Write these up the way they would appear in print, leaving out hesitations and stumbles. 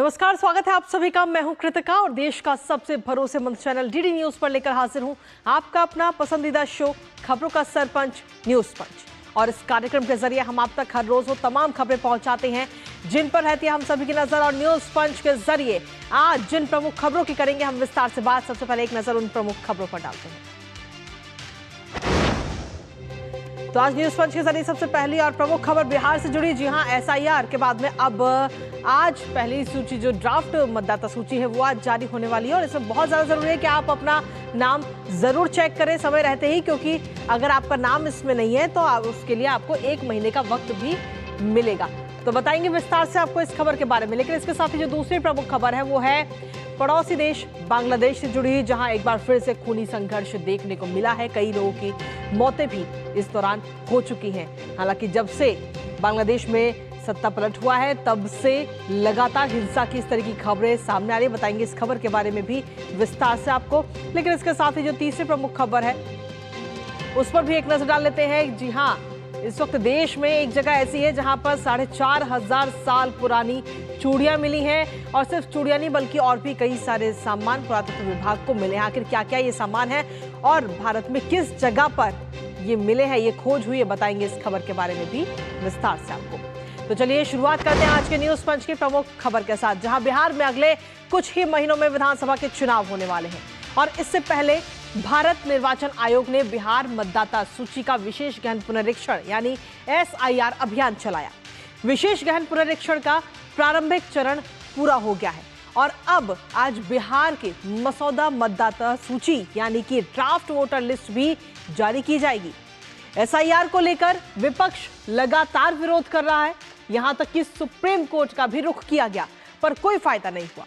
नमस्कार, स्वागत है आप सभी का। मैं हूं कृतिका और देश का सबसे भरोसेमंद चैनल डीडी न्यूज पर लेकर हाजिर हूं आपका अपना पसंदीदा शो खबरों का सरपंच न्यूज पंच। और इस कार्यक्रम के जरिए हम आप तक हर रोज वो तमाम खबरें पहुंचाते हैं जिन पर रहती है हम सभी की नजर। और न्यूज पंच के जरिए आज जिन प्रमुख खबरों की करेंगे हम विस्तार से बात। सबसे पहले एक नजर उन प्रमुख खबरों पर डालते हैं। तो आज न्यूज पंच के जरिए सबसे पहली और प्रमुख खबर बिहार से जुड़ी। जी हां, एसआईआर के बाद में अब आज पहली सूची जो ड्राफ्ट मतदाता सूची है वो आज जारी होने वाली है। और इसमें बहुत ज्यादा जरूरी है कि आप अपना नाम जरूर चेक करें समय रहते ही, क्योंकि अगर आपका नाम इसमें नहीं है तो उसके लिए आपको 1 महीने का वक्त भी मिलेगा। तो बताएंगे विस्तार से आपको इस खबर के बारे में। लेकिन इसके साथ ही जो दूसरी प्रमुख खबर है वो है पड़ोसी देश बांग्लादेश से जुड़ी, जहां एक बार फिर से खूनी संघर्ष देखने को मिला है। कई लोगों की मौतें भी इस दौरान हो चुकी हैं। हालांकि जब से बांग्लादेश में सत्ता पलट हुआ है तब से लगातार हिंसा की इस तरह की खबरें सामने आ रही है। बताएंगे इस खबर के बारे में भी विस्तार से आपको। लेकिन इसके साथ ही जो तीसरी प्रमुख खबर है उस पर भी एक नजर डाल लेते हैं। जी हाँ, इस वक्त देश में एक जगह ऐसी है जहां पर 4,500 साल पुरानी चूड़ियां मिली हैं। और सिर्फ चूड़ियां नहीं बल्कि और भी कई सारे सामान पुरातत्व विभाग को मिले हैं। आखिर क्या क्या ये सामान है और भारत में किस जगह पर ये मिले हैं, ये खोज हुई है, बताएंगे इस खबर के बारे में भी विस्तार से आपको। तो चलिए शुरुआत करते हैं आज के न्यूज पंच की प्रमुख खबर के साथ, जहां बिहार में अगले कुछ ही महीनों में विधानसभा के चुनाव होने वाले हैं। और इससे पहले भारत निर्वाचन आयोग ने बिहार मतदाता सूची का विशेष गहन पुनरीक्षण यानी एसआईआर अभियान चलाया। विशेष गहन पुनरीक्षण का प्रारंभिक चरण पूरा हो गया है और अब आज बिहार के मसौदा मतदाता सूची यानी कि ड्राफ्ट वोटर लिस्ट भी जारी की जाएगी। एसआईआर को लेकर विपक्ष लगातार विरोध कर रहा है। यहां तक कि सुप्रीम कोर्ट का भी रुख किया गया पर कोई फायदा नहीं हुआ।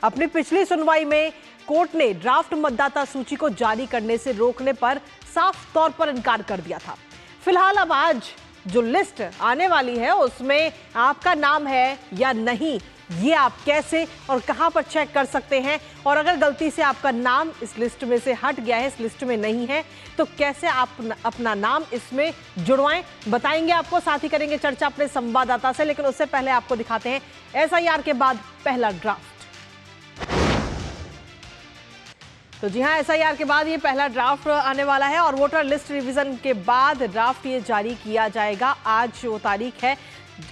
अपनी पिछली सुनवाई में कोर्ट ने ड्राफ्ट मतदाता सूची को जारी करने से रोकने पर साफ तौर पर इनकार कर दिया था। फिलहाल अब आज जो लिस्ट आने वाली है उसमें आपका नाम है या नहीं, ये आप कैसे और कहां पर चेक कर सकते हैं। और अगर गलती से आपका नाम इस लिस्ट में से हट गया है, इस लिस्ट में नहीं है, तो कैसे आप अपना नाम इसमें जुड़वाएं, बताएंगे आपको। साथ ही करेंगे चर्चा अपने संवाददाता से। लेकिन उससे पहले आपको दिखाते हैं एसआईआर के बाद पहला ड्राफ्ट। तो जी हां, एसआईआर के बाद ये पहला ड्राफ्ट आने वाला है और वोटर लिस्ट रिवीजन के बाद ड्राफ्ट ये जारी किया जाएगा। आज वो तारीख है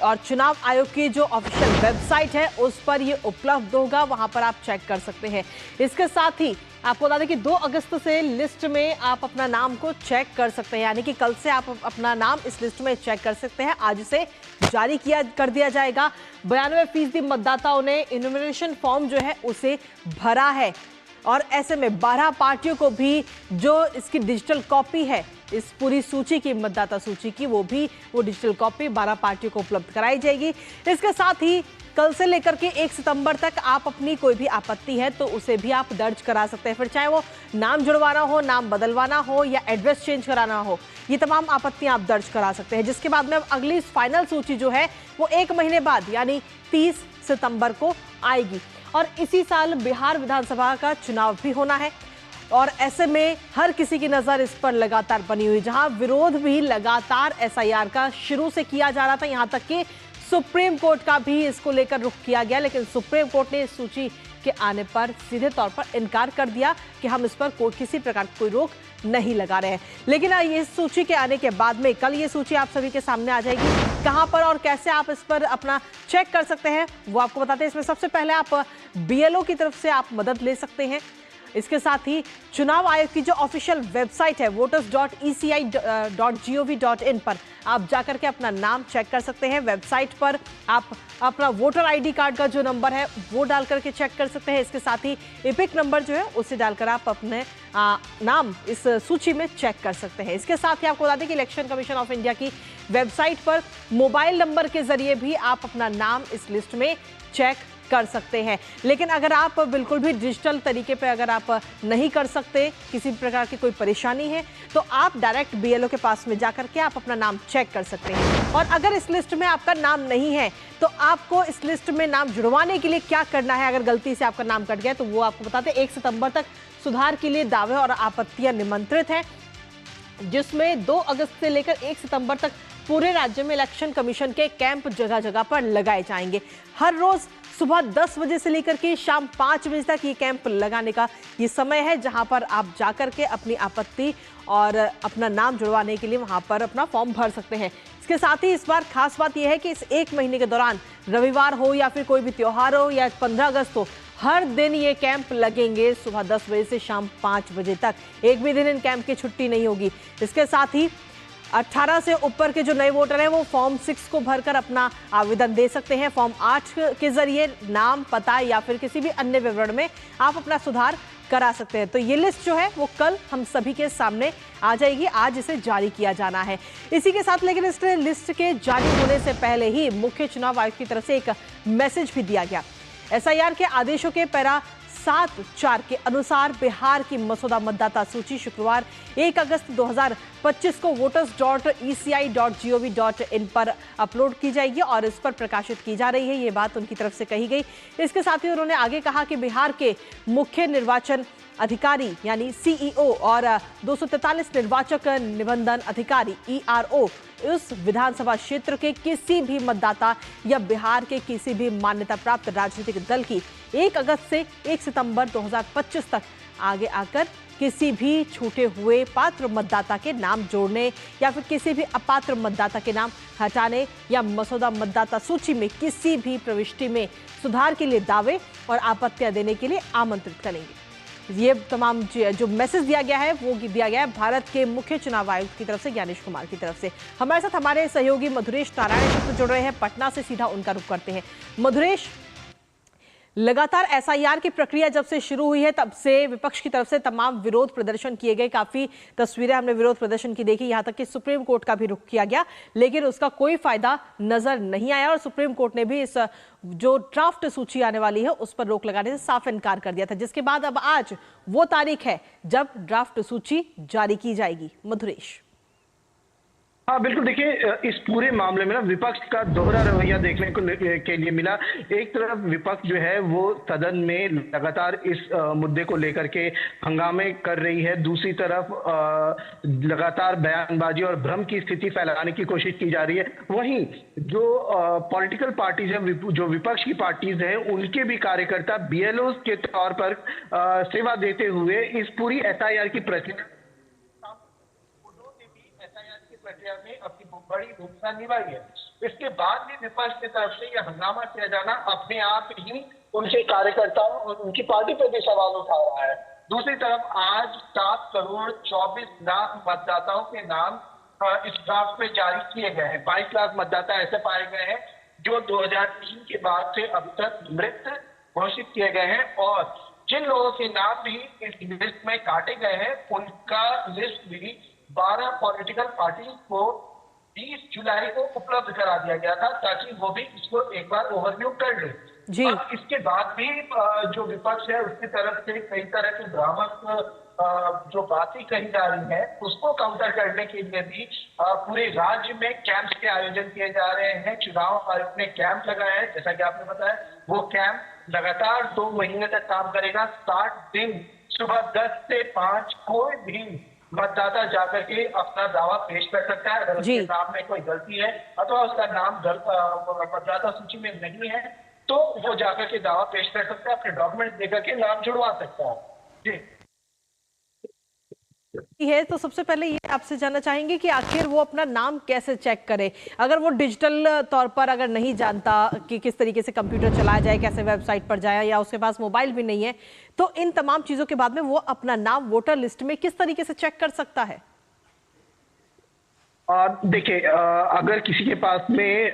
और चुनाव आयोग की जो ऑफिशियल वेबसाइट है उस पर ये उपलब्ध होगा, वहां पर आप चेक कर सकते हैं। इसके साथ ही आपको बता दें कि 2 अगस्त से लिस्ट में आप अपना नाम को चेक कर सकते हैं, यानी कि कल से आप अपना नाम इस लिस्ट में चेक कर सकते हैं। आज से जारी कर दिया जाएगा। 92% मतदाताओं ने इन्यूमरेशन फॉर्म जो है उसे भरा है और ऐसे में 12 पार्टियों को भी जो इसकी डिजिटल कॉपी है इस पूरी सूची की, मतदाता सूची की, वो डिजिटल कॉपी 12 पार्टियों को उपलब्ध कराई जाएगी। इसके साथ ही कल से लेकर के 1 सितंबर तक आप अपनी कोई भी आपत्ति है तो उसे भी आप दर्ज करा सकते हैं। फिर चाहे वो नाम जुड़वाना हो, नाम बदलवाना हो या एड्रेस चेंज कराना हो, ये तमाम आपत्तियां आप दर्ज करा सकते हैं। जिसके बाद में अब अगली फाइनल सूची जो है वो 1 महीने बाद यानी 30 सितंबर को आएगी। और इसी साल बिहार विधानसभा का चुनाव भी होना है और ऐसे में हर किसी की नजर इस पर लगातार बनी हुई, जहां विरोध भी लगातार एसआईआर का शुरू से किया जा रहा था। यहां तक कि सुप्रीम कोर्ट का भी इसको लेकर रुख किया गया, लेकिन सुप्रीम कोर्ट ने इस सूची के आने पर सीधे तौर पर इनकार कर दिया कि हम इस पर किसी प्रकार की कोई रोक नहीं लगा रहे हैं। लेकिन ये सूची के आने के बाद में कल ये सूची आप सभी के सामने आ जाएगी। कहां पर और कैसे आप इस पर अपना चेक कर सकते हैं वो आपको बताते हैं। इसमें सबसे पहले आप बीएलओ की तरफ से आप मदद ले सकते हैं। इसके साथ ही चुनाव आयोग की जो ऑफिशियल वेबसाइट है voters.eci.gov.in पर आप जाकर के अपना नाम चेक कर सकते हैं। वेबसाइट पर आप अपना वोटर आईडी कार्ड का जो नंबर है वो डाल करके चेक कर सकते हैं। इसके साथ ही एपिक नंबर जो है उसे डालकर आप अपने नाम इस सूची में चेक कर सकते हैं। इसके साथ ही आपको बता दें कि इलेक्शन कमीशन ऑफ इंडिया की वेबसाइट पर मोबाइल नंबर के जरिए भी आप अपना नाम इस लिस्ट में चेक कर सकते हैं। लेकिन अगर आप बिल्कुल भी डिजिटल तरीके पे अगर आप नहीं कर सकते, किसी प्रकार की कोई परेशानी है, तो आप डायरेक्ट बीएलओ के पास में जाकर के आप अपना नाम चेक कर सकते हैं। और अगर इस लिस्ट में आपका नाम नहीं है तो आपको इस लिस्ट में नाम जुड़वाने के लिए क्या करना है। अगर गलती से आपका नाम कट गया तो वो आपको बताते हैं 1 सितंबर तक सुधार के लिए दावे और आपत्तियां निमंत्रित हैं, जिसमें 2 अगस्त से लेकर 1 सितंबर तक पूरे राज्य में इलेक्शन कमीशन के कैंप जगह जगह पर लगाए जाएंगे। हर रोज सुबह 10 बजे से लेकर के शाम 5 बजे तक ये कैंप लगाने का ये समय है, जहां पर आप जाकर के अपनी आपत्ति और अपना नाम जुड़वाने के लिए वहां पर अपना फॉर्म भर सकते हैं। इसके साथ ही इस बार खास बात यह है कि इस एक महीने के दौरान रविवार हो या फिर कोई भी त्योहार हो या 15 अगस्त हो, हर दिन ये कैंप लगेंगे सुबह 10 बजे से शाम 5 बजे तक। एक भी दिन इन कैंप की छुट्टी नहीं होगी। इसके साथ ही 18 से ऊपर के जो नए वोटर हैं वो फॉर्म 6 को भरकर अपना आवेदन दे सकते हैं। फॉर्म 8 के जरिए नाम, पता या फिर किसी भी अन्य विवरण में आप अपना सुधार करा सकते हैं। तो ये लिस्ट जो है वो कल हम सभी के सामने आ जाएगी। आज इसे जारी किया जाना है। इसी के साथ लेकिन इस लिस्ट के जारी होने से पहले ही मुख्य चुनाव आयोग की तरफ से एक मैसेज भी दिया गया। एसआईआर के आदेशों के पैरा 7(4) के अनुसार बिहार की मसौदा मतदाता सूची शुक्रवार 1 अगस्त 2025 को voters.eci.gov.in पर अपलोड की जाएगी और इस पर प्रकाशित की जा रही है। ये बात उनकी तरफ से कही गई। इसके साथ ही उन्होंने आगे कहा कि बिहार के मुख्य निर्वाचन अधिकारी यानी सीईओ और 243 निर्वाचक निबंधन अधिकारी ERO उस विधानसभा क्षेत्र के किसी भी मतदाता या बिहार के किसी भी मान्यता प्राप्त राजनीतिक दल की 1 अगस्त से 1 सितंबर 2025 तक आगे आकर किसी भी छूटे हुए पात्र मतदाता के नाम जोड़ने या फिर किसी भी अपात्र मतदाता के नाम हटाने या मसौदा मतदाता सूची में किसी भी प्रविष्टि में सुधार के लिए दावे और आपत्तियां देने के लिए आमंत्रित करेंगे। ये तमाम जो मैसेज दिया गया है वो दिया गया है भारत के मुख्य चुनाव आयुक्त की तरफ से, ज्ञानेश कुमार की तरफ से। हमारे साथ हमारे सहयोगी मधुरेश नारायण जुड़ रहे हैं पटना से, सीधा उनका रुख करते हैं। मधुरेश, लगातार एसआईआर की प्रक्रिया जब से शुरू हुई है तब से विपक्ष की तरफ से तमाम विरोध प्रदर्शन किए गए। काफी तस्वीरें हमने विरोध प्रदर्शन की देखी, यहां तक कि सुप्रीम कोर्ट का भी रुख किया गया, लेकिन उसका कोई फायदा नजर नहीं आया और सुप्रीम कोर्ट ने भी इस जो ड्राफ्ट सूची आने वाली है उस पर रोक लगाने से साफ इनकार कर दिया था, जिसके बाद अब आज वो तारीख है जब ड्राफ्ट सूची जारी की जाएगी। मधुरेश। हाँ बिल्कुल, देखिए इस पूरे मामले में ना विपक्ष का दोहरा रवैया देखने को के लिए मिला। एक तरफ विपक्ष जो है वो सदन में लगातार इस मुद्दे को लेकर के हंगामे कर रही है, दूसरी तरफ लगातार बयानबाजी और भ्रम की स्थिति फैलाने की कोशिश की जा रही है। वहीं जो पॉलिटिकल पार्टीज हैं, जो विपक्ष की पार्टीज हैं, उनके भी कार्यकर्ता BLOs के तौर पर सेवा देते हुए इस पूरी SIR की प्रक्रिया में अपनी बड़ी भूमिका निभाई है। इसके बाद भी विपक्ष की तरफ से यह हंगामा किया जाना अपने आप ही उनके कार्यकर्ताओं और उनकी पार्टी पर भी सवाल उठा रहा है। दूसरी तरफ आज 7 करोड़ 24 लाख मतदाताओं के नाम इस ड्राफ्ट में जारी किए गए हैं। 22 लाख मतदाता ऐसे पाए गए हैं जो 2003 के बाद से अब तक मृत घोषित किए गए हैं और जिन लोगों के नाम भी इस लिस्ट में काटे गए हैं उनका लिस्ट भी 12 पॉलिटिकल पार्टी को 20 जुलाई को उपलब्ध करा दिया गया था ताकि वो भी इसको एक बार ओवरव्यू कर ले। अब इसके बाद भी जो विपक्ष है उसकी तरफ से कई तरह की भ्रामक जो बातें कही जा रही है उसको काउंटर करने के लिए भी पूरे राज्य में कैंप्स के आयोजन किए जा रहे हैं। चुनाव आयोग ने कैंप लगाया है, जैसा कि आपने बताया, वो कैंप लगातार 2 महीने तक काम करेगा। 60 दिन सुबह 10 से 5 कोई भी मतदाता जाकर के अपना दावा पेश कर सकता है। अगर उसके नाम में कोई गलती है अथवा उसका नाम मतदाता सूची में नहीं है तो वो जाकर के दावा पेश कर सकता है, अपने डॉक्यूमेंट देकर के नाम जुड़वा सकता है। जी है तो सबसे पहले ये आपसे जानना चाहेंगे कि आखिर वो अपना नाम कैसे चेक करे, अगर वो डिजिटल तौर पर अगर नहीं जानता कि किस तरीके से कंप्यूटर चलाया जाए, कैसे वेबसाइट पर जाए या उसके पास मोबाइल भी नहीं है, तो इन तमाम चीजों के बाद में वो अपना नाम वोटर लिस्ट में किस तरीके से चेक कर सकता है? देखिए, अगर किसी के पास में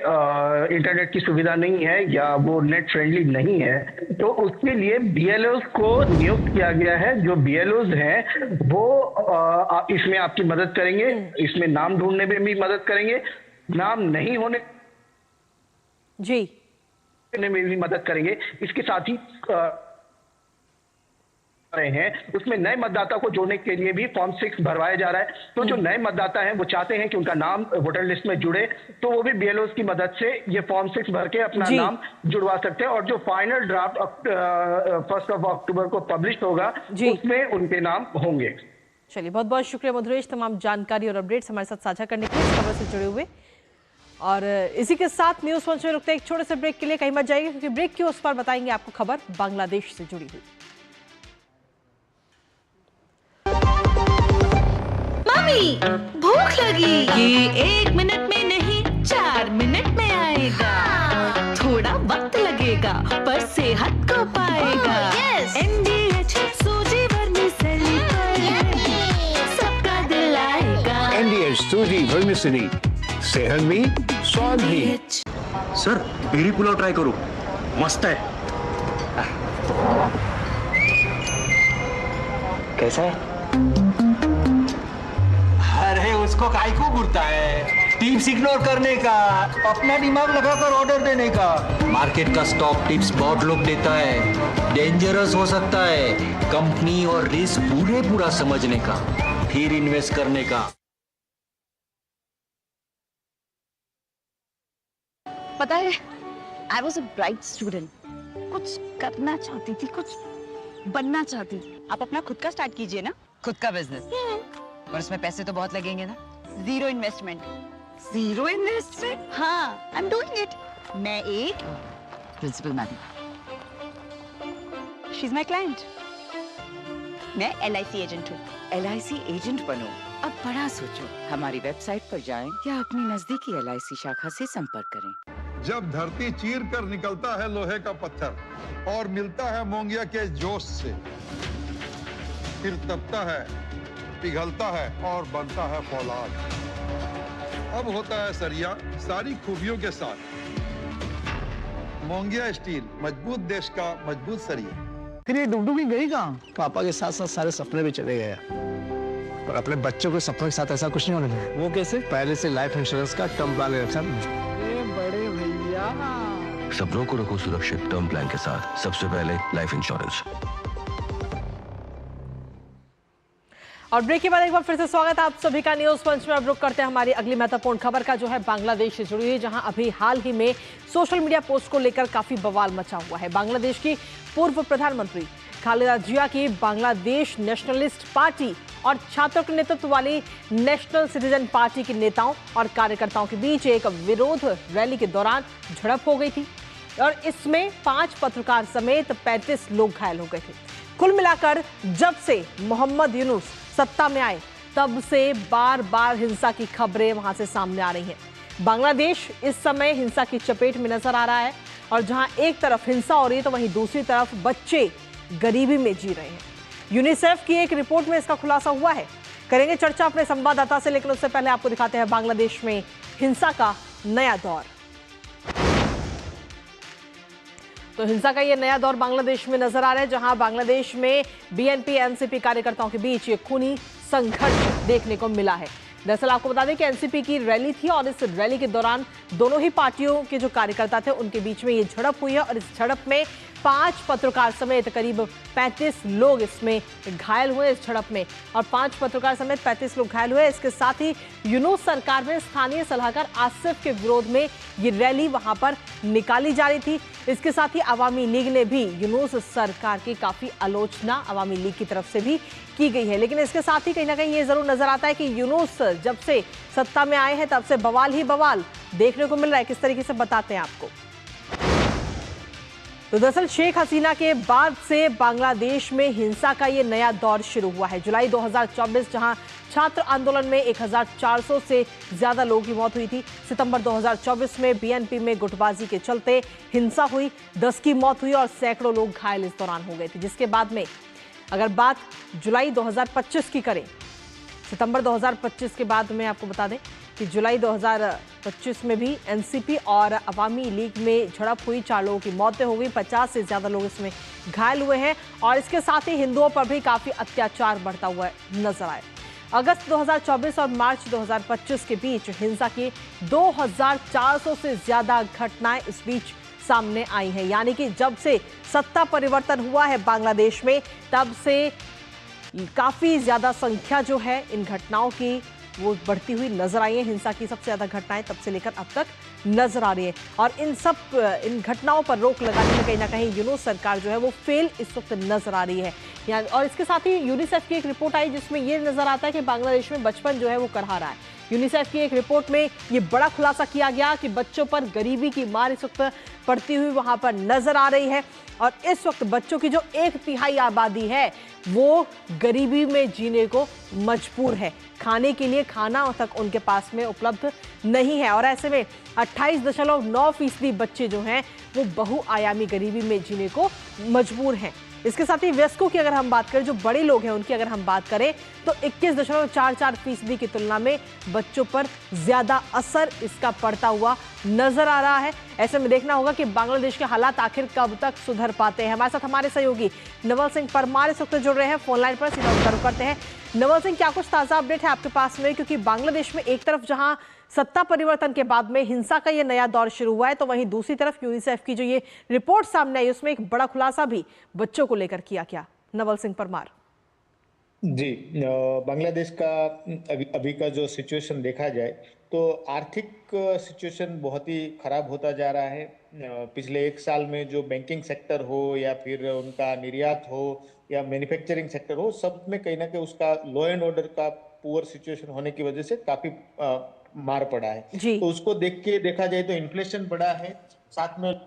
इंटरनेट की सुविधा नहीं है या वो नेट फ्रेंडली नहीं है तो उसके लिए BLOs को नियुक्त किया गया है। जो BLOs हैं वो इसमें आपकी मदद करेंगे, इसमें नाम ढूंढने में भी मदद करेंगे, नाम नहीं होने में भी मदद करेंगे। इसके साथ ही रहे हैं उसमें नए मतदाता को जोड़ने के लिए भी फॉर्म 6 भरवाया जा रहा है। तो जो नए मतदाता हैं वो चाहते हैं कि उनका नाम वोटर लिस्ट में जुड़े तो वो भी BLOs की मदद से ये फॉर्म 6 भर के अपना नाम जुड़वा सकते हैं और जो फाइनल ड्राफ्ट 1 अक्टूबर को पब्लिश होगा उसमें उनके नाम होंगे। चलिए, बहुत बहुत शुक्रिया मधुरेश, तमाम जानकारी और अपडेट्स हमारे साथ साझा करने के लिए, इस खबर से जुड़े हुए। और इसी के साथ न्यूज पंच में रुकते हैं एक छोटे से ब्रेक के लिए। कहीं मत जाइए क्योंकि ब्रेक के उस पर बताएंगे आपको खबर बांग्लादेश से जुड़ी हुई। मम्मी भूख लगी। ये 1 मिनट में नहीं 4 मिनट में आएगा। थोड़ा वक्त लगेगा पर सेहत को पाएगा। NDH सूजी वर्मिसेली सबका दिल आएगा। NDH सूजी वर्मिसेली सेहत भी स्वाद भी। सर पेरी पुलाव ट्राई करो, मस्त है। कैसा है? अरे उसको काहे को घूरता है? टिप्स इग्नोर करने का, अपना दिमाग लगाकर ऑर्डर देने का। मार्केट का स्टॉक टिप्स बहुत लोग देता है, डेंजरस हो सकता है। कंपनी और रिस्क पूरा समझने का, फिर इन्वेस्ट करने का। पता है I was a bright student. कुछ करना चाहती थी, कुछ बनना चाहती थी। आप अपना खुद का स्टार्ट कीजिए ना। खुद का बिजनेस और उसमें पैसे तो बहुत लगेंगे ना। Zero investment. Zero investment? हाँ, आई एम डूइंग इट। मैं एक principal madam, she is my client. मैं LIC एजेंट हूँ। LIC एजेंट बनो। अब बड़ा सोचो, हमारी वेबसाइट पर जाएं या अपनी नजदीकी LIC शाखा से संपर्क करें। जब धरती चीर कर निकलता है लोहे का पत्थर और मिलता है मोंगिया के जोश से, फिर तपता है, पिघलता है और बनता है फौलाद। अब होता है सरिया सारी खूबियों के साथ। मोंगिया स्टील, मजबूत देश का मजबूत सरिया। फिर ये डुगडुगी गई कहाँ? पापा के साथ साथ सारे सपने भी चले गए और अपने बच्चों के सपनों के साथ ऐसा कुछ नहीं होने देना। वो कैसे? पहले से लाइफ इंश्योरेंस का टर्म प्लान ले रखा है। बड़े भैया, सपनों को रखो सुरक्षित टर्म प्लान के साथ। सबसे पहले लाइफ इंश्योरेंस। और ब्रेक के बाद एक बार फिर से स्वागत है आप सभी का न्यूज पंच में। अब रुक करते हैं हमारी अगली महत्वपूर्ण खबर का, जो है बांग्लादेश से जुड़ी हुई, जहां अभी हाल ही में सोशल मीडिया पोस्ट को लेकर काफी बवाल मचा हुआ है। बांग्लादेश की पूर्व प्रधानमंत्री खालिदा जिया की बांग्लादेश नेशनलिस्ट पार्टी और छात्रों के नेतृत्व वाली नेशनल सिटीजन पार्टी के नेताओं और कार्यकर्ताओं के बीच एक विरोध रैली के दौरान झड़प हो गई थी और इसमें 5 पत्रकार समेत 35 लोग घायल हो गए थे। कुल मिलाकर जब से मोहम्मद यूनुस सत्ता में आए तब से बार बार हिंसा की खबरें वहां से सामने आ रही हैं। बांग्लादेश इस समय हिंसा की चपेट में नजर आ रहा है और जहां एक तरफ हिंसा हो रही है तो वहीं दूसरी तरफ बच्चे गरीबी में जी रहे हैं। यूनिसेफ की एक रिपोर्ट में इसका खुलासा हुआ है। करेंगे चर्चा अपने संवाददाता से, लेकिन उससे पहले आपको दिखाते हैं बांग्लादेश में हिंसा का नया दौर। तो हिंसा का ये नया दौर बांग्लादेश में नजर आ रहा है, जहां बांग्लादेश में BNP NCP कार्यकर्ताओं के बीच ये खूनी संघर्ष देखने को मिला है। दरअसल आपको बता दें कि NCP की रैली थी और इस रैली के दौरान दोनों ही पार्टियों के जो कार्यकर्ता थे उनके बीच में ये झड़प हुई है और इस झड़प में 5 पत्रकार समेत करीब 35 लोग इसमें घायल हुए इस झड़प में, और 5 पत्रकार समेत 35 लोग घायल हुए। इसके साथ ही यूनुस सरकार में स्थानीय सलाहकार आसिफ के विरोध में ये रैली वहां पर निकाली जा रही थी। इसके साथ ही अवामी लीग ने भी यूनुस सरकार की काफी आलोचना अवामी लीग की तरफ से भी की गई है। लेकिन इसके साथ ही कहीं ना कहीं ये जरूर नजर आता है कि यूनुस जब से सत्ता में आए हैं तब से बवाल ही बवाल देखने को मिल रहा है। किस तरीके से बताते हैं आपको। तो दरअसल शेख हसीना के बाद से बांग्लादेश में हिंसा का ये नया दौर शुरू हुआ है। जुलाई 2024 जहां छात्र आंदोलन में 1400 से ज्यादा लोगों की मौत हुई थी। सितंबर 2024 में BNP में गुटबाजी के चलते हिंसा हुई, 10 की मौत हुई और सैकड़ों लोग घायल इस दौरान हो गए थे। जिसके बाद में अगर बात जुलाई 2025 की करें, सितंबर 2025 के बाद में आपको बता दें कि जुलाई 2025 में भी NCP और अवामी लीग में झड़प हुई, 4 लोगों की मौतें हो गई, 50 से ज्यादा लोग इसमें घायल हुए हैं और इसके साथ ही हिंदुओं पर भी काफी अत्याचार बढ़ता हुआ नजर आया। अगस्त 2024 और मार्च 2025 के बीच हिंसा की 2400 से ज्यादा घटनाएं इस बीच सामने आई हैं। यानी कि जब से सत्ता परिवर्तन हुआ है बांग्लादेश में तब से काफी ज्यादा संख्या जो है इन घटनाओं की वो बढ़ती हुई नजर आई है। हिंसा की सबसे ज्यादा घटनाएं तब से लेकर अब तक नजर आ रही है और इन घटनाओं पर रोक लगाने में कहीं ना कहीं यूनुस सरकार जो है वो फेल इस वक्त नजर आ रही है। और इसके साथ ही यूनिसेफ की एक रिपोर्ट आई जिसमें ये नजर आता है कि बांग्लादेश में बचपन जो है वो करहा रहा है। यूनिसेफ की एक रिपोर्ट में ये बड़ा खुलासा किया गया कि बच्चों पर गरीबी की मार इस वक्त पड़ती हुई वहां पर नजर आ रही है और इस वक्त बच्चों की जो 1/3 आबादी है वो गरीबी में जीने को मजबूर है। खाने के लिए खाना तक उनके पास में उपलब्ध नहीं है और ऐसे में 28.9% बच्चे जो हैं वो बहुआयामी गरीबी में जीने को मजबूर हैं। इसके साथ ही वयस्कों की अगर हम बात करें, जो बड़े लोग हैं उनकी अगर हम बात करें तो 21.44% की तुलना में बच्चों पर ज्यादा असर इसका पड़ता हुआ नजर आ रहा है। ऐसे में देखना होगा कि बांग्लादेश के हालात आखिर कब तक सुधर पाते हैं। हमारे साथ हमारे सहयोगी नवल सिंह परमार इस वक्त जुड़ रहे हैं फोन लाइन पर, सीधा उनका करते हैं। नवल सिंह, क्या कुछ ताजा अपडेट है आपके पास में? क्योंकि बांग्लादेश में एक तरफ जहां सत्ता परिवर्तन के बाद में हिंसा का ये नया दौर शुरू हुआ है, तो वहीं दूसरी तरफ यूनिसेफ की जो ये रिपोर्ट सामने आई उसमें एक बड़ा खुलासा भी बच्चों को लेकर किया गया। नवल सिंह परमार जी, बांग्लादेश का अभी का जो सिचुएशन देखा जाए तो आर्थिक सिचुएशन बहुत ही खराब होता जा रहा है। पिछले एक साल में जो बैंकिंग सेक्टर हो या फिर उनका निर्यात हो या मैन्युफैक्चरिंग सेक्टर हो, सब में कहीं ना कहीं उसका लॉ एंड ऑर्डर का पुअर सिचुएशन होने की वजह से काफी मार पड़ा है। तो उसको देखा जाए तो इन्फ्लेशन बढ़ा है, साथ में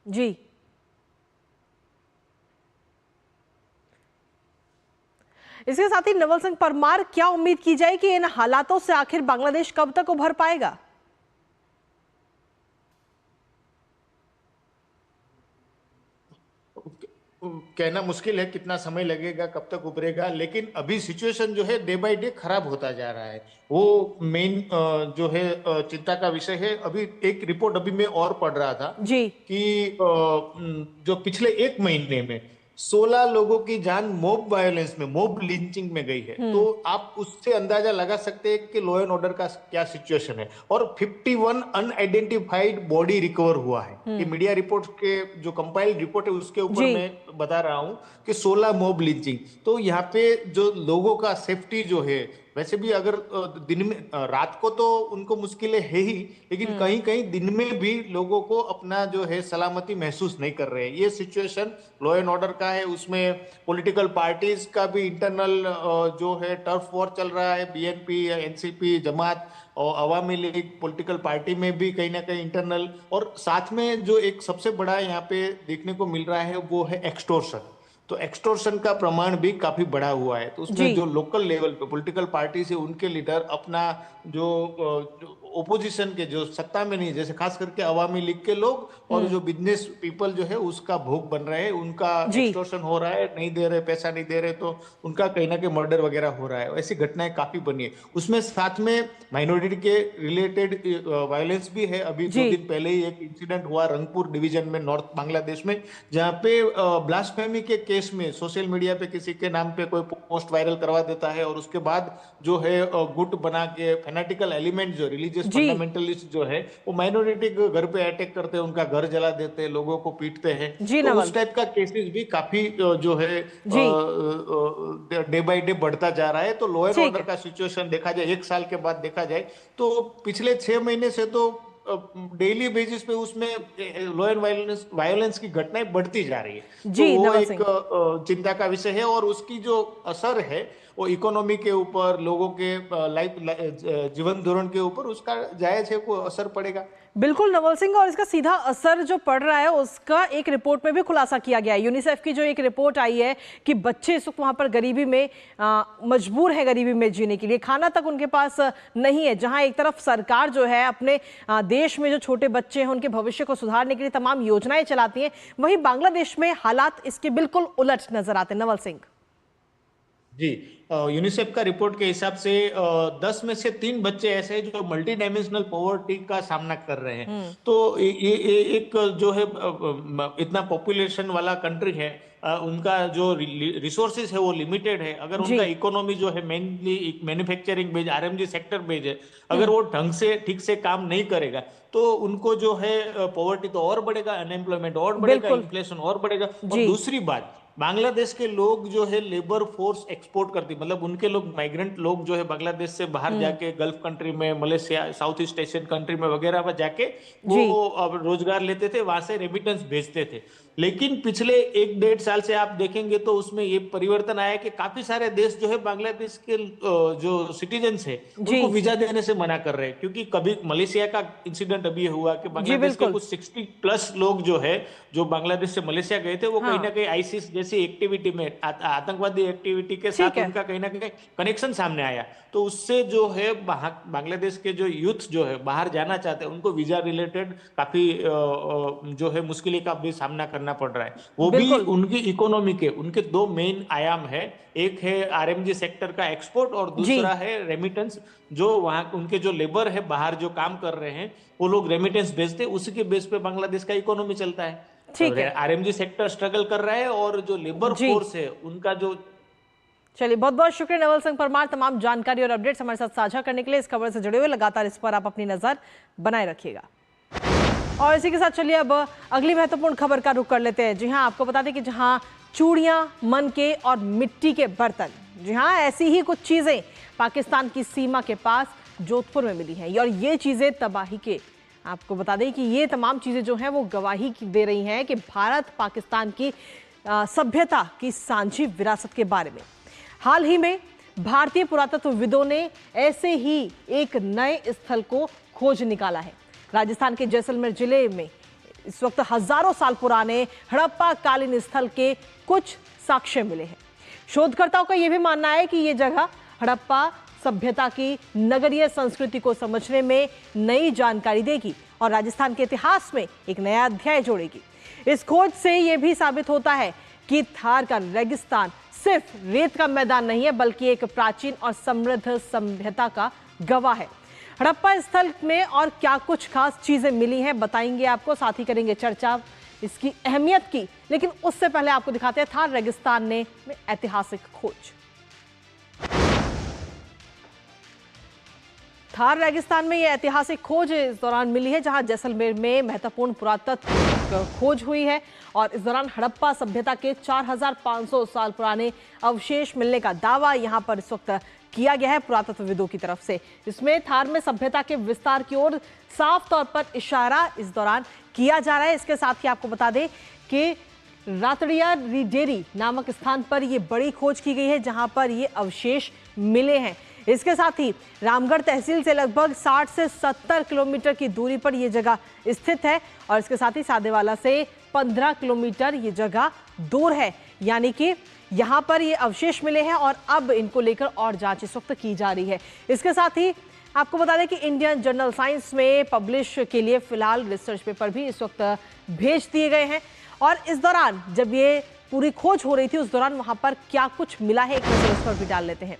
जी इसके साथ ही नवल सिंह परमार, क्या उम्मीद की जाए कि इन हालातों से आखिर बांग्लादेश कब तक उभर पाएगा? कहना मुश्किल है कितना समय लगेगा, कब तक उभरेगा, लेकिन अभी सिचुएशन जो है डे बाय डे खराब होता जा रहा है। वो मेन जो है चिंता का विषय है। अभी एक रिपोर्ट अभी मैं और पढ़ रहा था जी कि जो पिछले एक महीने में 16 लोगों की जान मॉब वायलेंस में, मॉब लिंचिंग में गई है। तो आप उससे अंदाजा लगा सकते हैं कि लॉ एंड ऑर्डर का क्या सिचुएशन है। और 51 अनआइडेंटिफाइड बॉडी रिकवर हुआ है। ये मीडिया रिपोर्ट के जो कंपाइल्ड रिपोर्ट है उसके ऊपर मैं बता रहा हूं कि 16 मॉब लिंचिंग। तो यहाँ पे जो लोगों का सेफ्टी जो है, वैसे भी अगर दिन में, रात को तो उनको मुश्किलें है ही, लेकिन कहीं कहीं दिन में भी लोगों को अपना जो है सलामती महसूस नहीं कर रहे हैं। ये सिचुएशन लॉ एंड ऑर्डर का है। उसमें पॉलिटिकल पार्टीज का भी इंटरनल जो है टर्फ वॉर चल रहा है। बीएनपी, एनसीपी, जमात और अवामी लीग पॉलिटिकल पार्टी में भी कहीं ना कहीं इंटरनल, और साथ में जो एक सबसे बड़ा यहाँ पे देखने को मिल रहा है वो है एक्सटोर्शन। तो एक्सटोर्शन का प्रमाण भी काफी बढ़ा हुआ है। तो उसमें जो लोकल लेवल पे पॉलिटिकल पार्टी से उनके लीडर अपना जो ओपोजिशन के जो सत्ता में नहीं, जैसे खास करके अवामी लीग के लोग और जो बिजनेस पीपल जो है उसका भोग बन रहे हैं। उनका एक्सटोर्शन हो रहा है, नहीं दे रहे, पैसा नहीं दे रहे, तो उनका कहीं ना कहीं मर्डर वगैरह हो रहा है। ऐसी घटनाएं काफी बनी है। उसमें साथ में माइनॉरिटी के रिलेटेड वायलेंस भी है। अभी 2 दिन पहले ही एक इंसिडेंट हुआ रंगपुर डिवीजन में, नॉर्थ बांग्लादेश में, जहाँ पे ब्लास्फेमी के केस में सोशल मीडिया पे किसी के नाम पे कोई पोस्ट वायरल करवा देता है और उसके बाद जो है गुट बना के फैनेटिकल एलिमेंट जो रिलीजियस फंडामेंटलिस्ट जो है वो माइनॉरिटी के घर पे अटैक करते हैं, उनका घर जला देते हैं, लोगों को पीटते हैं। तो उस टाइप का केसेस भी काफी जो है डे बाय डे बढ़ता जा रहा है। तो लॉ एंड ऑर्डर का सिचुएशन देखा जाए, एक साल के बाद देखा जाए तो पिछले 6 महीने से तो डेली बेसिस पे उसमें लॉ एंड वायलेंस की घटनाएं बढ़ती जा रही है। तो वो एक चिंता का विषय है और उसकी जो असर है वो इकोनॉमी के ऊपर, लोगों के जीवन धोरण के ऊपर उसका जायज है को असर पड़ेगा। बिल्कुल नवल सिंह, और इसका सीधा असर जो पड़ रहा है उसका एक रिपोर्ट में भी खुलासा किया गया है। यूनिसेफ की जो एक रिपोर्ट आई है कि बच्चे इस वक्त वहां पर गरीबी में मजबूर है, गरीबी में जीने के लिए खाना तक उनके पास नहीं है। जहां एक तरफ सरकार जो है अपने देश में जो छोटे बच्चे हैं उनके भविष्य को सुधारने के लिए तमाम योजनाएं चलाती है, वहीं बांग्लादेश में हालात इसके बिल्कुल उलट नजर आते हैं। नवल सिंह जी, यूनिसेफ का रिपोर्ट के हिसाब से 10 में से 3 बच्चे ऐसे हैं जो मल्टी डायमेंशनल पॉवर्टी का सामना कर रहे हैं। तो ये एक जो है इतना पॉपुलेशन वाला कंट्री है, उनका जो रिसोर्सेज है वो लिमिटेड है। अगर उनका इकोनॉमी जो है mainly manufacturing based, RMG sector based है, अगर वो ढंग से ठीक से काम नहीं करेगा तो उनको जो है पॉवर्टी तो और बढ़ेगा, अनएम्प्लॉयमेंट और बढ़ेगा, इन्फ्लेशन और बढ़ेगा। और दूसरी बात बांग्लादेश के लोग जो है लेबर फोर्स एक्सपोर्ट करती, मतलब उनके लोग माइग्रेंट लोग जो है बांग्लादेश से बाहर जाके गल्फ कंट्री में, Malaysia, south east Asian country में वगैरह में जाके वो अब रोजगार लेते थे, वहां से रेमिटेंस भेजते थे। लेकिन पिछले 1-1.5 साल से आप देखेंगे तो उसमें ये परिवर्तन आया कि काफी सारे देश जो है बांग्लादेश के जो सिटीजन्स है उनको वीजा देने से मना कर रहे हैं, क्योंकि कभी मलेशिया का इंसिडेंट अभी हुआ कि बांग्लादेश के कुछ 60+ लोग जो है जो बांग्लादेश से मलेशिया गए थे, वो कहीं ना कहीं आईसिस जैसी एक्टिविटी में, आतंकवादी एक्टिविटी के साथ उनका कहीं ना कहीं कनेक्शन सामने आया। तो उससे जो है बांग्लादेश के जो यूथ जो है बाहर जाना चाहते हैं, उनको वीजा रिलेटेड काफी जो है मुश्किल का भी सामना करना पड़ रहा है। वो भी उनकी इकोनॉमी के उनके 2 मेन आयाम है, एक है आरएमजी सेक्टर का एक्सपोर्ट और दूसरा है रेमिटेंस। जो वहां उनके जो लेबर है बाहर जो काम कर रहे हैं वो लोग रेमिटेंस भेजते हैं, उसी के बेस पे बांग्लादेश का इकोनॉमी चलता है। ठीक है, आरएमजी सेक्टर स्ट्रगल कर रहा है और जो लेबर फोर्स है उनका जो। चलिए, बहुत बहुत शुक्रिया नवल सिंह परमार, तमाम जानकारी और अपडेट्स हमारे साथ साझा करने के लिए। इस खबर से जुड़े हुए लगातार इस पर आप अपनी नजर बनाए रखिएगा। और इसी के साथ चलिए अब अगली महत्वपूर्ण खबर का रुख कर लेते हैं। जी हाँ, आपको बता दें कि जहां चूड़ियां, मनके और मिट्टी के बर्तन, जी हाँ, ऐसी ही कुछ चीजें पाकिस्तान की सीमा के पास जोधपुर में मिली हैं। और ये चीजें तबाही के, आपको बता दें कि ये तमाम चीजें जो हैं वो गवाही दे रही हैं कि भारत पाकिस्तान की सभ्यता की सांझी विरासत के बारे में। हाल ही में भारतीय पुरातत्वविदों ने ऐसे ही एक नए स्थल को खोज निकाला है। राजस्थान के जैसलमेर जिले में इस वक्त हजारों साल पुराने हड़प्पा कालीन स्थल के कुछ साक्ष्य मिले हैं। शोधकर्ताओं का यह भी मानना है कि यह जगह हड़प्पा सभ्यता की नगरीय संस्कृति को समझने में नई जानकारी देगी और राजस्थान के इतिहास में एक नया अध्याय जोड़ेगी। इस खोज से यह भी साबित होता है कि थार का रेगिस्तान सिर्फ रेत का मैदान नहीं है, बल्कि एक प्राचीन और समृद्ध सभ्यता का गवाह है। हड़प्पा स्थल में और क्या कुछ खास चीजें मिली हैं बताएंगे आपको, साथ ही करेंगे चर्चा इसकी अहमियत की। लेकिन उससे पहले आपको दिखाते हैं थार रेगिस्तान में ऐतिहासिक खोज। थार रेगिस्तान में यह ऐतिहासिक खोज इस दौरान मिली है जहां जैसलमेर में महत्वपूर्ण पुरातत्व खोज हुई है और इस दौरान हड़प्पा सभ्यता के 4500 साल पुराने अवशेष मिलने का दावा यहां पर इस वक्त किया गया है पुरातत्वविदों की तरफ से। इसमें थार में सभ्यता के विस्तार की ओर साफ तौर पर इशारा इस दौरान किया जा रहा है। इसके साथ ही आपको बता दें कि रातड़िया रिडेरी नामक स्थान पर यह बड़ी खोज की गई है जहां पर ये अवशेष मिले हैं। इसके साथ ही रामगढ़ तहसील से लगभग 60 से 70 किलोमीटर की दूरी पर यह जगह स्थित है और इसके साथ ही सादेवाला से 15 किलोमीटर ये जगह दूर है। यानी कि यहाँ पर ये अवशेष मिले हैं और अब इनको लेकर और जांच इस वक्त की जा रही है। इसके साथ ही आपको बता दें कि इंडियन जर्नल साइंस में पब्लिश के लिए फिलहाल रिसर्च पेपर भी इस वक्त भेज दिए गए हैं। और इस दौरान जब ये पूरी खोज हो रही थी उस दौरान वहां पर क्या कुछ मिला है, एक नजर उस पर भी डाल लेते हैं।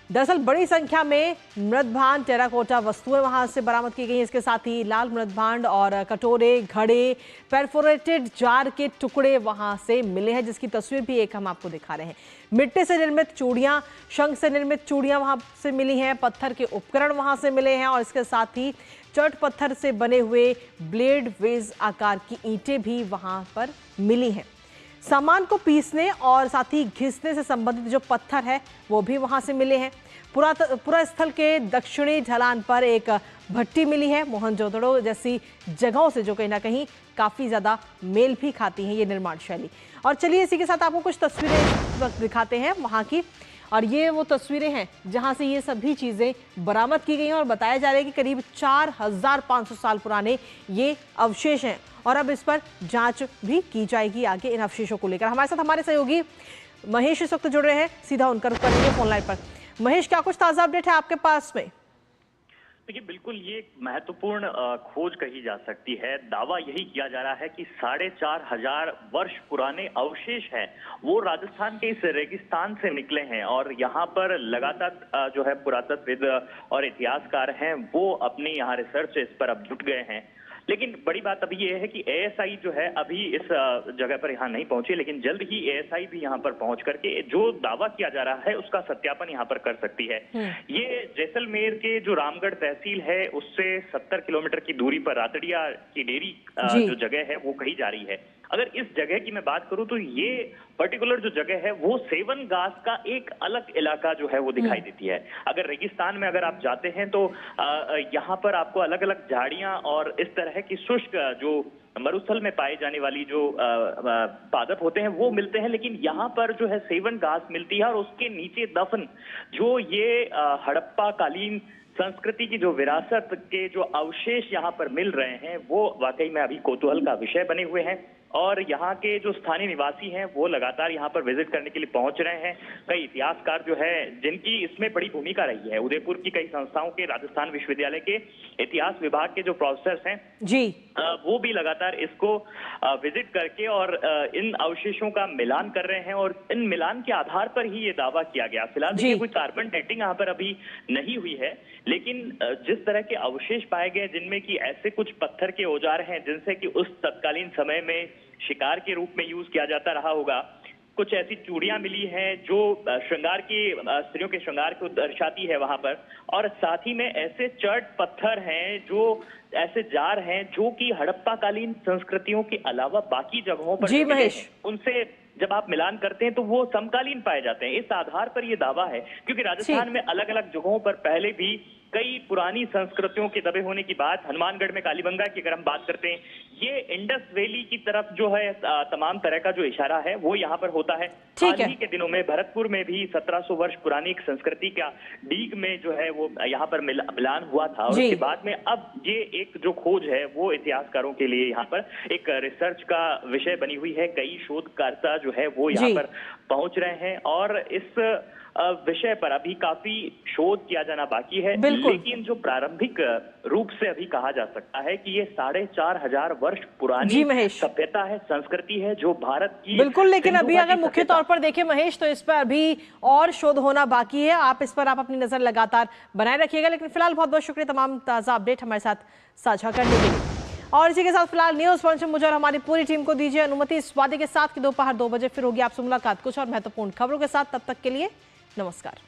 दरअसल बड़ी संख्या में मृदभांड, टेराकोटा वस्तुएं वहां से बरामद की गई हैं। इसके साथ ही लाल मृदभांड और कटोरे, घड़े, परफोरेटेड जार के टुकड़े वहां से मिले हैं, जिसकी तस्वीर भी एक हम आपको दिखा रहे हैं। मिट्टी से निर्मित चूड़ियां, शंख से निर्मित चूड़ियां वहां से मिली हैं, पत्थर के उपकरण वहां से मिले हैं और इसके साथ ही चट पत्थर से बने हुए ब्लेड वेज आकार की ईंटें भी वहां पर मिली हैं। सामान को पीसने और साथ ही घिसने से संबंधित जो पत्थर है वो भी वहां से मिले हैं। पूरा स्थल के दक्षिणी ढलान पर एक भट्टी मिली है, मोहनजोदड़ो जैसी जगहों से जो कहीं ना कहीं काफी ज्यादा मेल भी खाती हैं ये निर्माण शैली। और चलिए इसी के साथ आपको कुछ तस्वीरें इस वक्त दिखाते हैं वहां की। और ये वो तस्वीरें हैं जहां से ये सभी चीजें बरामद की गई हैं और बताया जा रहा है कि करीब 4500 साल पुराने ये अवशेष हैं और अब इस पर जांच भी की जाएगी आगे इन अवशेषों को लेकर। हमारे साथ हमारे सहयोगी महेश इस वक्त जुड़ रहे हैं, सीधा उनका रुख करेंगे फोन लाइन पर। महेश, क्या कुछ ताजा अपडेट है आपके पास में? देखिए, बिल्कुल ये एक महत्वपूर्ण खोज कही जा सकती है। दावा यही किया जा रहा है कि 4500 वर्ष पुराने अवशेष हैं वो राजस्थान के इस रेगिस्तान से निकले हैं और यहाँ पर लगातार जो है पुरातत्वविद और इतिहासकार हैं वो अपनी यहाँ रिसर्च से इस पर अब जुट गए हैं। लेकिन बड़ी बात अभी ये है कि एएसआई जो है अभी इस जगह पर यहाँ नहीं पहुंची, लेकिन जल्द ही एएसआई भी यहाँ पर पहुंच करके जो दावा किया जा रहा है उसका सत्यापन यहाँ पर कर सकती है। ये जैसलमेर के जो रामगढ़ तहसील है उससे 70 किलोमीटर की दूरी पर रातड़िया की डेरी जो जगह है वो कही जा रही है। अगर इस जगह की मैं बात करूं तो ये पर्टिकुलर जो जगह है वो सेवन घास का एक अलग इलाका जो है वो दिखाई देती है। अगर रेगिस्तान में अगर आप जाते हैं तो यहाँ पर आपको अलग अलग झाड़ियां और इस तरह की शुष्क जो मरुस्थल में पाए जाने वाली जो पादप होते हैं वो मिलते हैं, लेकिन यहाँ पर जो है सेवन घास मिलती है और उसके नीचे दफन जो ये हड़प्पा कालीन संस्कृति की जो विरासत के जो अवशेष यहाँ पर मिल रहे हैं वो वाकई में अभी कौतूहल का विषय बने हुए हैं। और यहाँ के जो स्थानीय निवासी हैं वो लगातार यहाँ पर विजिट करने के लिए पहुंच रहे हैं। कई इतिहासकार जो है जिनकी इसमें बड़ी भूमिका रही है, उदयपुर की कई संस्थाओं के, राजस्थान विश्वविद्यालय के इतिहास विभाग के जो प्रोफेसर हैं जी, वो भी लगातार इसको विजिट करके और इन अवशेषों का मिलान कर रहे हैं और इन मिलान के आधार पर ही ये दावा किया गया। फिलहाल देखिए कोई कार्बन डेटिंग यहाँ पर अभी नहीं हुई है, लेकिन जिस तरह के अवशेष पाए गए जिनमें कि ऐसे कुछ पत्थर के औजार हैं जिनसे कि उस तत्कालीन समय में शिकार के रूप में यूज किया जाता रहा होगा, कुछ ऐसी चूड़ियां मिली हैं जो श्रृंगार की स्त्रियों के श्रृंगार को दर्शाती है वहां पर, और साथ ही में ऐसे चर्ट पत्थर हैं जो ऐसे जार हैं जो कि हड़प्पा कालीन संस्कृतियों के अलावा बाकी जगहों पर जी महेश, उनसे जब आप मिलान करते हैं तो वो समकालीन पाए जाते हैं। इस आधार पर ये दावा है, क्योंकि राजस्थान में अलग अलग जगहों पर पहले भी कई पुरानी संस्कृतियों के दबे होने की बात, हनुमानगढ़ में कालीबंगा की अगर हम बात करते हैं, ये इंडस वैली की तरफ जो है तमाम तरह का जो इशारा है वो यहाँ पर होता है। हाल ही के दिनों में भरतपुर में भी 1700 वर्ष पुरानी एक संस्कृति का डीग में जो है वो यहाँ पर मिलान हुआ था, और उसके बाद में अब ये एक जो खोज है वो इतिहासकारों के लिए यहाँ पर एक रिसर्च का विषय बनी हुई है। कई शोधकर्ता जो है वो यहाँ पर पहुंच रहे हैं और इस विषय पर अभी काफी शोध किया जाना बाकी है, लेकिन जो प्रारंभिक रूप से अभी कहा जा सकता है कि ये 4500 वर्ष पुरानी सभ्यता है, संस्कृति है जो भारत की। बिल्कुल, लेकिन अभी अगर मुख्य तौर पर देखें महेश तो इस पर अभी और शोध होना बाकी है। आप इस पर आप अपनी नजर लगातार बनाए रखिएगा, लेकिन फिलहाल बहुत बहुत शुक्रिया तमाम ताजा अपडेट हमारे साथ साझा करने के लिए। और इसी के साथ फिलहाल न्यूज पंच मुझे और हमारी पूरी टीम को दीजिए अनुमति इस वादे के साथ कि दोपहर 2 बजे फिर होगी आपसे मुलाकात कुछ और महत्वपूर्ण खबरों के साथ। तब तक के लिए नमस्कार।